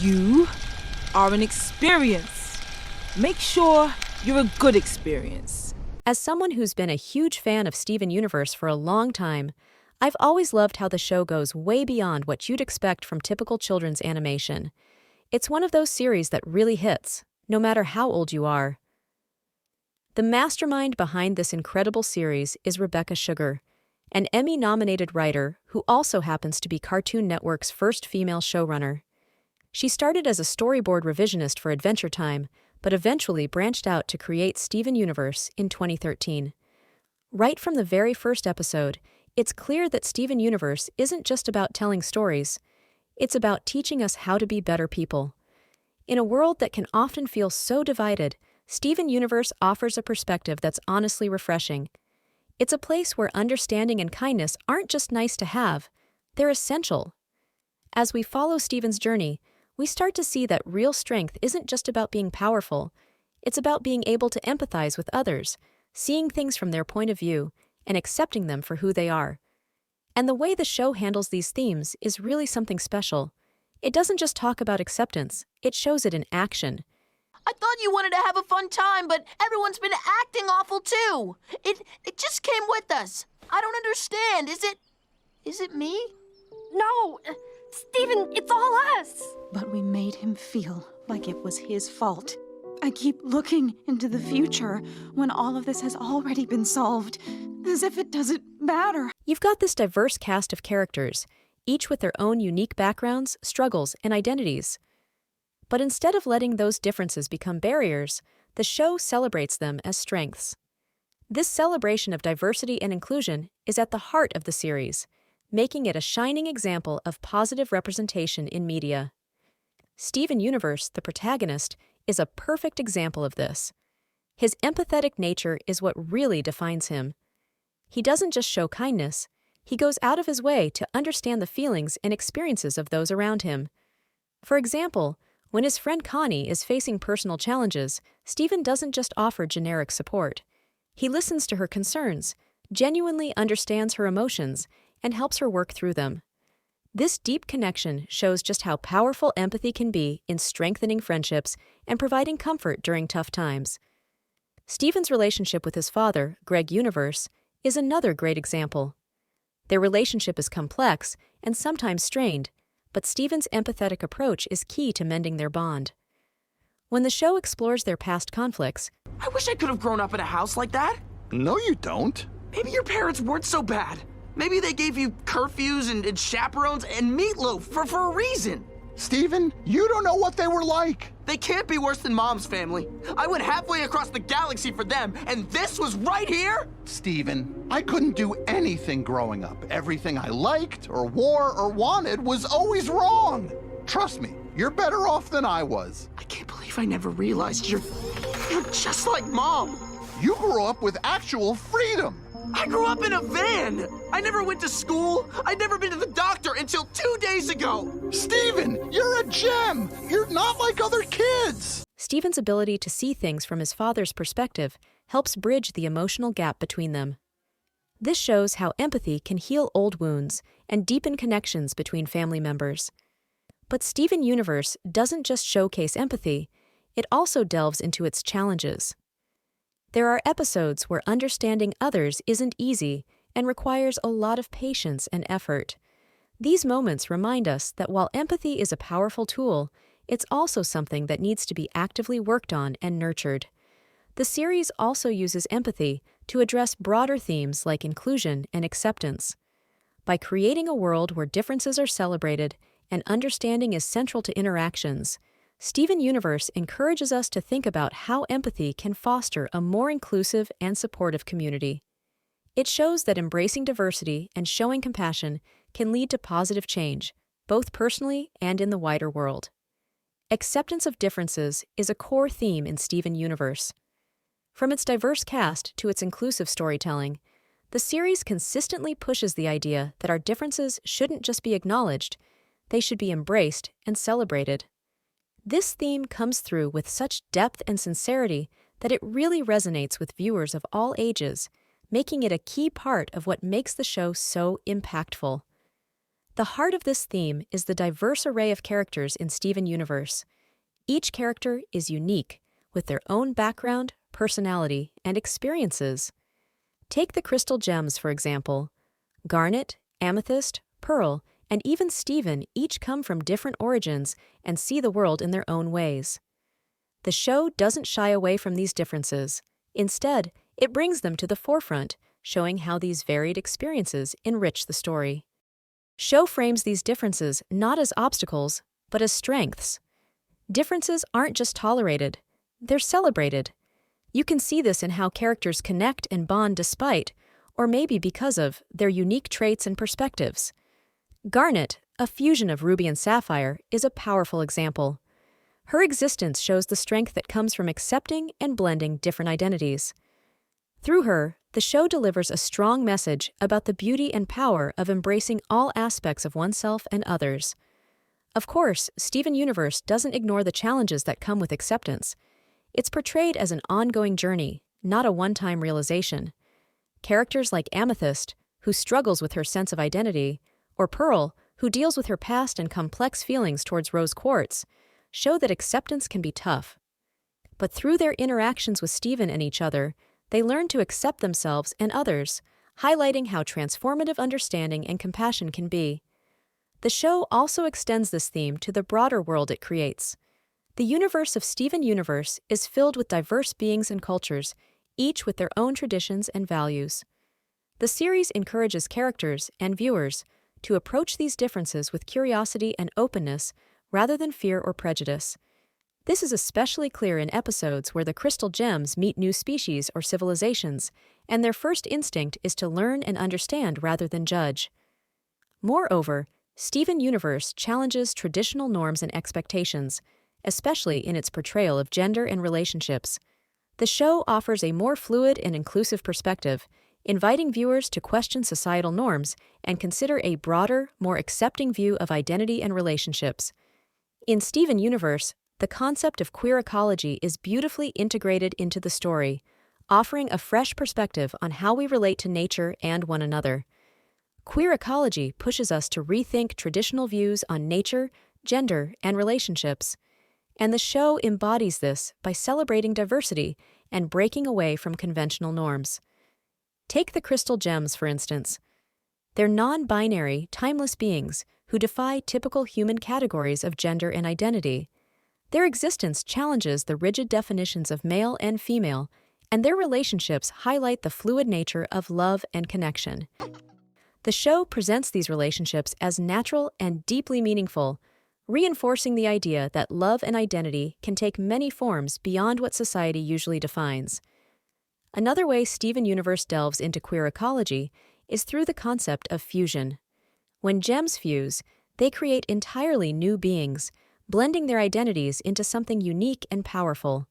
You are an experience. Make sure you're a good experience. As someone who's been a huge fan of Steven Universe for a long time, I've always loved how the show goes way beyond what you'd expect from typical children's animation. It's one of those series that really hits, no matter how old you are. The mastermind behind this incredible series is Rebecca Sugar, an Emmy-nominated writer who also happens to be Cartoon Network's first female showrunner. She started as a storyboard revisionist for Adventure Time, but eventually branched out to create Steven Universe in 2013. Right from the very first episode, it's clear that Steven Universe isn't just about telling stories. It's about teaching us how to be better people. In a world that can often feel so divided, Steven Universe offers a perspective that's honestly refreshing. It's a place where understanding and kindness aren't just nice to have, they're essential. As we follow Steven's journey, we start to see that real strength isn't just about being powerful. It's about being able to empathize with others, seeing things from their point of view, and accepting them for who they are. And the way the show handles these themes is really something special. It doesn't just talk about acceptance, it shows it in action. I thought you wanted to have a fun time, but everyone's been acting awful too. It just came with us. I don't understand. Is it me? No! Steven, it's all us! But we made him feel like it was his fault. I keep looking into the future when all of this has already been solved, as if it doesn't matter. You've got this diverse cast of characters, each with their own unique backgrounds, struggles, and identities. But instead of letting those differences become barriers, the show celebrates them as strengths. This celebration of diversity and inclusion is at the heart of the series, making it a shining example of positive representation in media. Steven Universe, the protagonist, is a perfect example of this. His empathetic nature is what really defines him. He doesn't just show kindness, he goes out of his way to understand the feelings and experiences of those around him. For example, when his friend Connie is facing personal challenges, Steven doesn't just offer generic support. He listens to her concerns, genuinely understands her emotions, and helps her work through them. This deep connection shows just how powerful empathy can be in strengthening friendships and providing comfort during tough times. Steven's relationship with his father, Greg Universe, is another great example. Their relationship is complex and sometimes strained, but Steven's empathetic approach is key to mending their bond. When the show explores their past conflicts, I wish I could have grown up in a house like that. No, you don't. Maybe your parents weren't so bad. Maybe they gave you curfews and chaperones and meatloaf for a reason. Steven, you don't know what they were like. They can't be worse than Mom's family. I went halfway across the galaxy for them, and this was right here? Steven, I couldn't do anything growing up. Everything I liked or wore or wanted was always wrong. Trust me, you're better off than I was. I can't believe I never realized you're just like Mom. You grew up with actual freedom. I grew up in a van. I never went to school. I'd never been to the doctor until 2 days ago. Steven, you're a gem. You're not like other kids. Steven's ability to see things from his father's perspective helps bridge the emotional gap between them. This shows how empathy can heal old wounds and deepen connections between family members. But Steven Universe doesn't just showcase empathy, it also delves into its challenges. There are episodes where understanding others isn't easy and requires a lot of patience and effort. These moments remind us that while empathy is a powerful tool, it's also something that needs to be actively worked on and nurtured. The series also uses empathy to address broader themes like inclusion and acceptance. By creating a world where differences are celebrated and understanding is central to interactions, Steven Universe encourages us to think about how empathy can foster a more inclusive and supportive community. It shows that embracing diversity and showing compassion can lead to positive change, both personally and in the wider world. Acceptance of differences is a core theme in Steven Universe. From its diverse cast to its inclusive storytelling, the series consistently pushes the idea that our differences shouldn't just be acknowledged, they should be embraced and celebrated. This theme comes through with such depth and sincerity that it really resonates with viewers of all ages, making it a key part of what makes the show so impactful. The heart of this theme is the diverse array of characters in Steven Universe. Each character is unique, with their own background, personality, and experiences. Take the crystal gems, for example. Garnet, Amethyst, Pearl, and even Steven each come from different origins and see the world in their own ways. The show doesn't shy away from these differences. Instead, it brings them to the forefront, showing how these varied experiences enrich the story. Show frames these differences not as obstacles, but as strengths. Differences aren't just tolerated, they're celebrated. You can see this in how characters connect and bond despite, or maybe because of, their unique traits and perspectives. Garnet, a fusion of ruby and sapphire, is a powerful example. Her existence shows the strength that comes from accepting and blending different identities. Through her, the show delivers a strong message about the beauty and power of embracing all aspects of oneself and others. Of course, Steven Universe doesn't ignore the challenges that come with acceptance. It's portrayed as an ongoing journey, not a one-time realization. Characters like Amethyst, who struggles with her sense of identity, or Pearl, who deals with her past and complex feelings towards Rose Quartz, show that acceptance can be tough. But through their interactions with Steven and each other, they learn to accept themselves and others, highlighting how transformative understanding and compassion can be. The show also extends this theme to the broader world it creates. The universe of Steven Universe is filled with diverse beings and cultures, each with their own traditions and values. The series encourages characters and viewers to approach these differences with curiosity and openness rather than fear or prejudice. This is especially clear in episodes where the crystal gems meet new species or civilizations, and their first instinct is to learn and understand rather than judge. Moreover, Steven Universe challenges traditional norms and expectations, especially in its portrayal of gender and relationships. The show offers a more fluid and inclusive perspective, inviting viewers to question societal norms and consider a broader, more accepting view of identity and relationships. In Steven Universe, the concept of queer ecology is beautifully integrated into the story, offering a fresh perspective on how we relate to nature and one another. Queer ecology pushes us to rethink traditional views on nature, gender, and relationships. And the show embodies this by celebrating diversity and breaking away from conventional norms. Take the crystal gems, for instance. They're non-binary, timeless beings who defy typical human categories of gender and identity. Their existence challenges the rigid definitions of male and female, and their relationships highlight the fluid nature of love and connection. The show presents these relationships as natural and deeply meaningful, reinforcing the idea that love and identity can take many forms beyond what society usually defines. Another way Steven Universe delves into queer ecology is through the concept of fusion. When gems fuse, they create entirely new beings, blending their identities into something unique and powerful.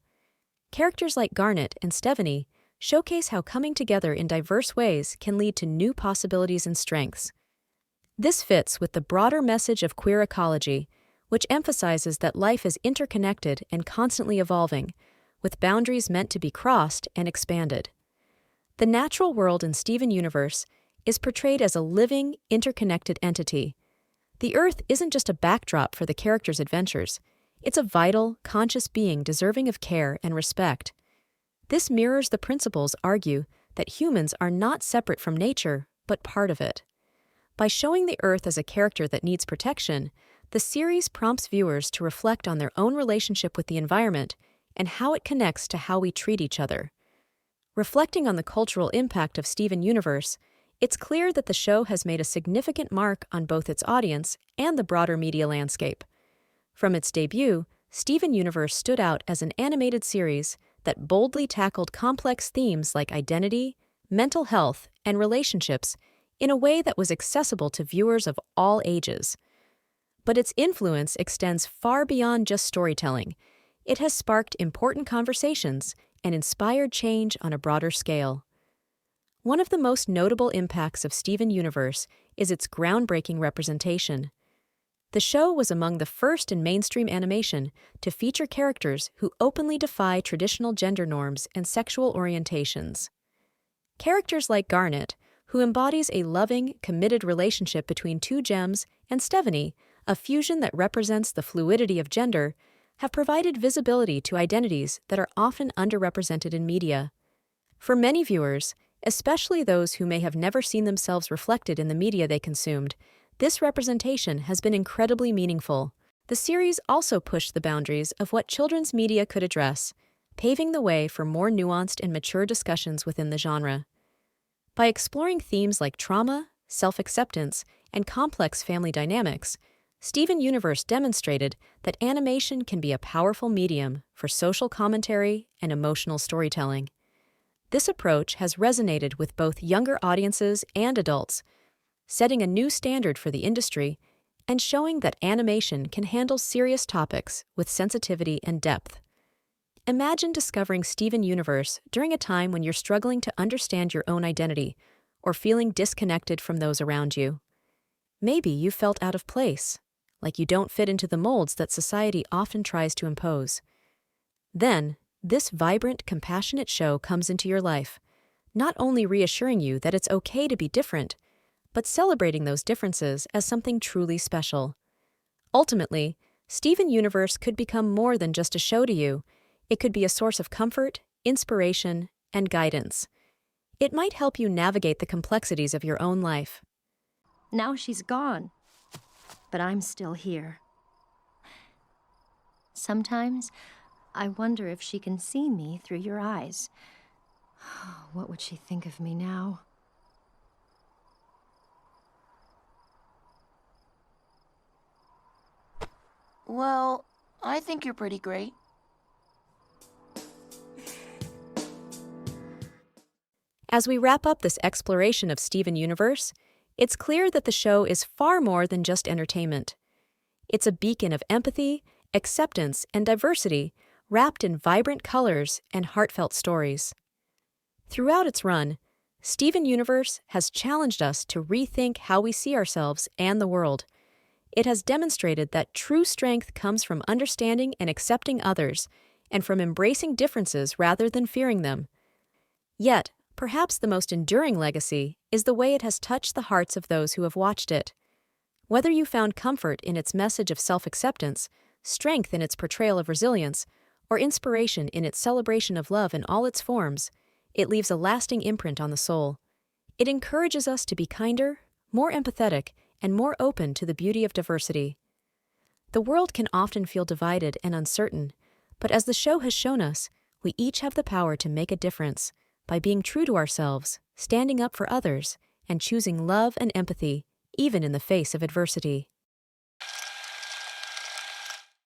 Characters like Garnet and Stephanie showcase how coming together in diverse ways can lead to new possibilities and strengths. This fits with the broader message of queer ecology, which emphasizes that life is interconnected and constantly evolving, with boundaries meant to be crossed and expanded. The natural world in Steven Universe is portrayed as a living, interconnected entity. The Earth isn't just a backdrop for the characters' adventures. It's a vital, conscious being deserving of care and respect. This mirrors the principles argue that humans are not separate from nature, but part of it. By showing the Earth as a character that needs protection, the series prompts viewers to reflect on their own relationship with the environment and how it connects to how we treat each other. Reflecting on the cultural impact of Steven Universe, it's clear that the show has made a significant mark on both its audience and the broader media landscape. From its debut, Steven Universe stood out as an animated series that boldly tackled complex themes like identity, mental health, and relationships in a way that was accessible to viewers of all ages. But its influence extends far beyond just storytelling. It has sparked important conversations and inspired change on a broader scale. One of the most notable impacts of Steven Universe is its groundbreaking representation. The show was among the first in mainstream animation to feature characters who openly defy traditional gender norms and sexual orientations. Characters like Garnet, who embodies a loving, committed relationship between two gems, and Stephanie, a fusion that represents the fluidity of gender, have provided visibility to identities that are often underrepresented in media. For many viewers, especially those who may have never seen themselves reflected in the media they consumed, this representation has been incredibly meaningful. The series also pushed the boundaries of what children's media could address, paving the way for more nuanced and mature discussions within the genre. By exploring themes like trauma, self-acceptance, and complex family dynamics, Steven Universe demonstrated that animation can be a powerful medium for social commentary and emotional storytelling. This approach has resonated with both younger audiences and adults, setting a new standard for the industry and showing that animation can handle serious topics with sensitivity and depth. Imagine discovering Steven Universe during a time when you're struggling to understand your own identity or feeling disconnected from those around you. Maybe you felt out of place, like you don't fit into the molds that society often tries to impose. Then, this vibrant, compassionate show comes into your life, not only reassuring you that it's okay to be different, but celebrating those differences as something truly special. Ultimately, Steven Universe could become more than just a show to you. It could be a source of comfort, inspiration, and guidance. It might help you navigate the complexities of your own life. Now she's gone, but I'm still here. Sometimes I wonder if she can see me through your eyes. What would she think of me now? Well, I think you're pretty great. As we wrap up this exploration of Steven Universe, it's clear that the show is far more than just entertainment. It's a beacon of empathy, acceptance, and diversity, wrapped in vibrant colors and heartfelt stories. Throughout its run, Steven Universe has challenged us to rethink how we see ourselves and the world. It has demonstrated that true strength comes from understanding and accepting others, and from embracing differences rather than fearing them. Yet, perhaps the most enduring legacy is the way it has touched the hearts of those who have watched it. Whether you found comfort in its message of self-acceptance, strength in its portrayal of resilience, or inspiration in its celebration of love in all its forms, it leaves a lasting imprint on the soul. It encourages us to be kinder, more empathetic, and more open to the beauty of diversity. The world can often feel divided and uncertain, but as the show has shown us, we each have the power to make a difference by being true to ourselves, standing up for others, and choosing love and empathy, even in the face of adversity.